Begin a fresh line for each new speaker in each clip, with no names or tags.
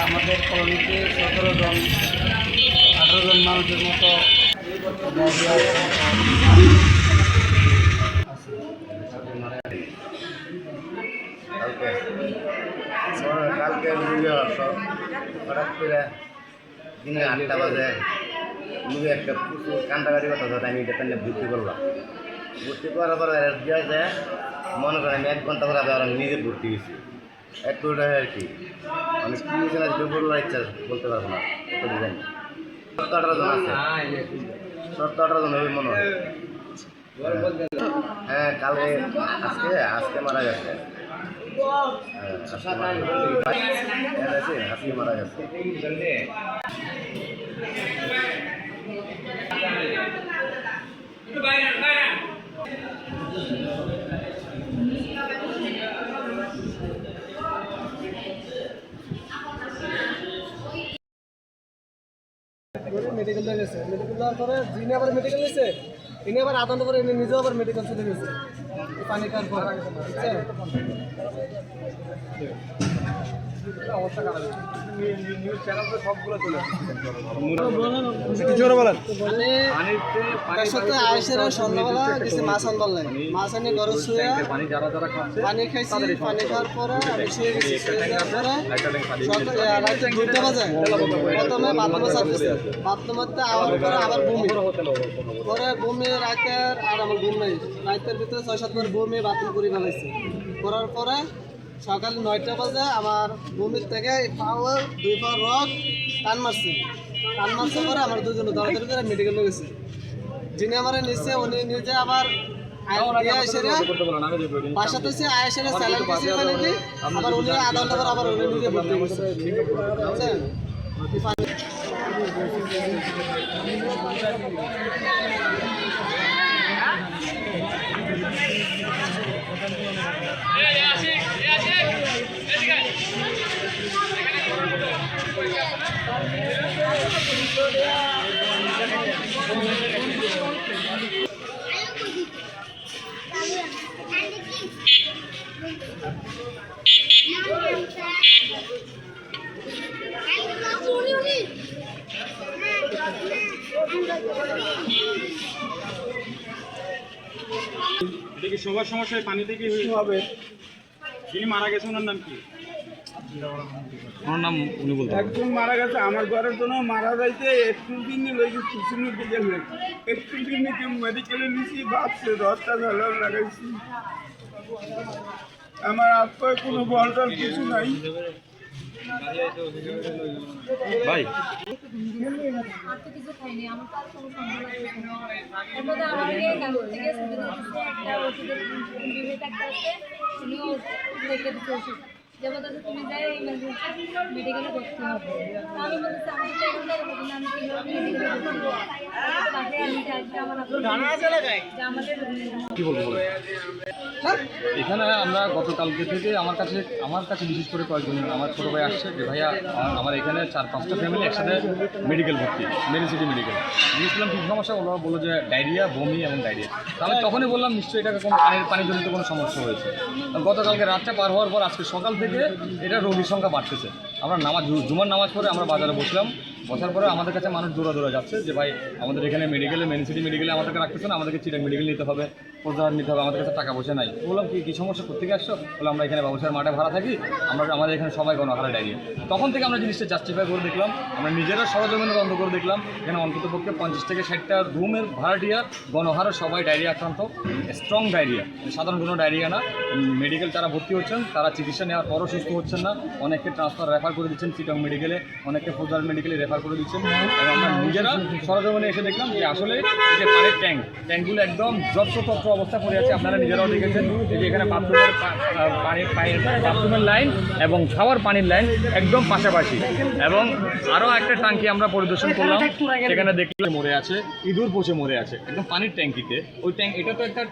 আমাদের কলোনিতে 17 জন 18 জন মানুষের মতো
কালকে হঠাৎ করে দিনে 8টা বাজে মুভি একটা প্রচুর কান্দাকাটি কথা ধরে আমি এটা ভর্তি করলাম। ভর্তি করার পরে যায় মনে করেন আমি 1 ঘন্টা করে আবার আমি নিজে ভর্তি গেছি একটু আর কি মানে কী হয়েছে না বলবার ইচ্ছা বলতে পারবো না। এত ডিজাইন 17-18 জন আছে, 17-18 জন হবে মনে হয়। হ্যাঁ কালকে আজকে মারা গেছে, আজকে মারা গেছে।
মেডিকেল গেছে, মেডিকেল যাওয়ার পরে যিনি আবার মেডিকেল নিয়েছে তিনি আবার আধ ঘন্টা পরে এনে নিজেও আবার মেডিকেল চলে গেছে পানি খাওয়ার পর। অবস্থা খারাপ, নিউজ চ্যানেল তো সবগুলো চলে সন্ধ্যাবেলা গেছে মাছ আনবার লাগে, মাছ আনে ঘরে শুয়ে পানি খাইছি। পানি খাওয়ার পরে আমি শুয়ে গেছি, রাতে 2টা বাজে প্রথমে বাথরুমে চাপতেছে, বাথরুমে আওয়ার পরে আবার বমি, পরে বমি রাতের আর আমার ঘুম নাই, রাতের ভিতরে 6-7 বার বমি বাথরুম করে ফেলাইছে। করার পরে সকাল 9টা বাজে আমার বমির থেকে পাওয়ার 2 পা রক টান মারছে পরে আমার দুজনে দরকারি করে মেডিকেলে গেছে। যিনি আমার নিচ্ছে উনি নিজে আবার বাসাতে সে আয়েসের স্যালাইন দিয়েছে এখানে, আবার উনি আধা ঘন্টা পর আবার উনি নিজে ভর্তি গেছে।
এটা কি সবার সমস্যা পানি থেকে হবে? যিনি মারা গেছে ওনার নাম কি? ওনার নাম উনি বলতে একজন মারা গেছে আমার ঘরের জন্য মারা যাইতে একটু দিন দিকে একটু দিন মেডিকেলে নিয়েছি, ভাবছে 10টা ঝালার লাগাইছি। আমার আত্মায় কোনো বলটার কিছু নাই ভাই।
যেমন তুমি যাই মেডিকেলে ভর্তি হবে, আমি বলছি আমি কীভাবে
কি বলবো এখানে আমরা গতকালকে থেকে আমার কাছে বিশেষ করে কয়েকজন আমার ছোটো ভাই আসছে যে ভাইয়া আমার এখানে 4-5টা ফ্যামিলি একসাথে মেডিকেল ভর্তি, মেরিন সিটি মেডিকেল। জিজ্ঞেসলাম কী সমস্যা, ওরা বললো যে ডায়রিয়া, বমি এবং ডায়রিয়া। আমি তখনই বললাম নিশ্চয়ই এটাকে কোনো পানিজনিত কোনো সমস্যা হয়েছে। গতকালকে রাতটা পার হওয়ার পর আজকে সকাল থেকে এটা রোগীর সংখ্যা বাড়তেছে। আমরা জুমার নামাজ পড়ে আমরা বাজারে বসার পরে আমাদের কাছে মানুষ দৌড়া যাচ্ছে যে ভাই আমাদের এখানে মেডিকেলে, মেরিন সিটি মেডিকেলে আমাদেরকে রাখতেছে না, আমাদেরকে চিটাং মেডিকেল নিতে হবে, প্রজাহার নিতে হবে, আমাদের কাছে টাকা পয়সা নাই। বললাম কী সমস্যা, কোথেকে আসছো? বলে আমরা এখানে ব্যবসার মাঠে ভাড়া থাকি, আমাদের এখানে সবাই গণহারা ডায়রিয়া। তখন থেকে আমরা জিনিসটা জাস্টিফাই করে দেখলাম, আমরা নিজেরা সরজমিনে বন্ধ করে দেখলাম এখানে অন্তত পক্ষে 50 থেকে 60টা রুমের ভাড়াটিয়া গণহারা সবাই ডায়রিয়া আক্রান্ত, স্ট্রং ডায়রিয়া, সাধারণ কোনো ডায়রিয়া না। মেডিকেল যারা ভর্তি হচ্ছেন তারা চিকিৎসা নেওয়ার পরও সুস্থ হচ্ছেন না, অনেককে রেফার করে দিচ্ছেন চিটাং মেডিকেলে, অনেককে প্রজাহার মেডিকেলে রেফার করে দিচ্ছেন। এবং আমরা নিজেরা সরজমিনে এসে দেখলাম যে আসলে এই যে পানির ট্যাঙ্কগুলো একদম যত্রতত্র অবস্থা পড়ে আছে, আপনারা নিজেরাও দেখেছেন। এই যে এখানে বাথরুমের লাইন এবং খাওয়ার পানির লাইন একদম পাশাপাশি, এবং আরও একটা ট্যাঙ্কি আমরা পরিদর্শন করলাম, সেখানে দেখলে মরে আছে, ইঁদুর পচে মরে আছে একদম পানির ট্যাঙ্কিতে। ওই ট্যাঙ্ক, এটা তো একটা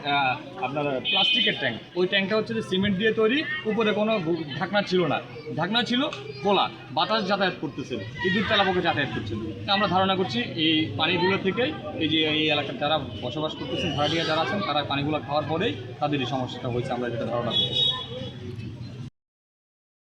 আপনার প্লাস্টিকের ট্যাঙ্ক, ওই ট্যাঙ্কটা হচ্ছে যে সিমেন্ট দিয়ে তৈরি, উপরে কোনো ঢাকনা ছিল না, ঢাকনা ছিল খোলা, বাতাস যাতায়াত করতেছে, ইঁদুর তেলাপোকা যাতায়াত করছে। তা আমরা ধারণা করছি এই পানিগুলো থেকেই এই যে এই এলাকার যারা বসবাস করতেছেন, ভাড়াটিয়া যারা আছেন, তারা পানিগুলো খাওয়ার পরেই তাদের এই সমস্যাটা হয়েছে, আমরা যেটা ধারণা করতেছি।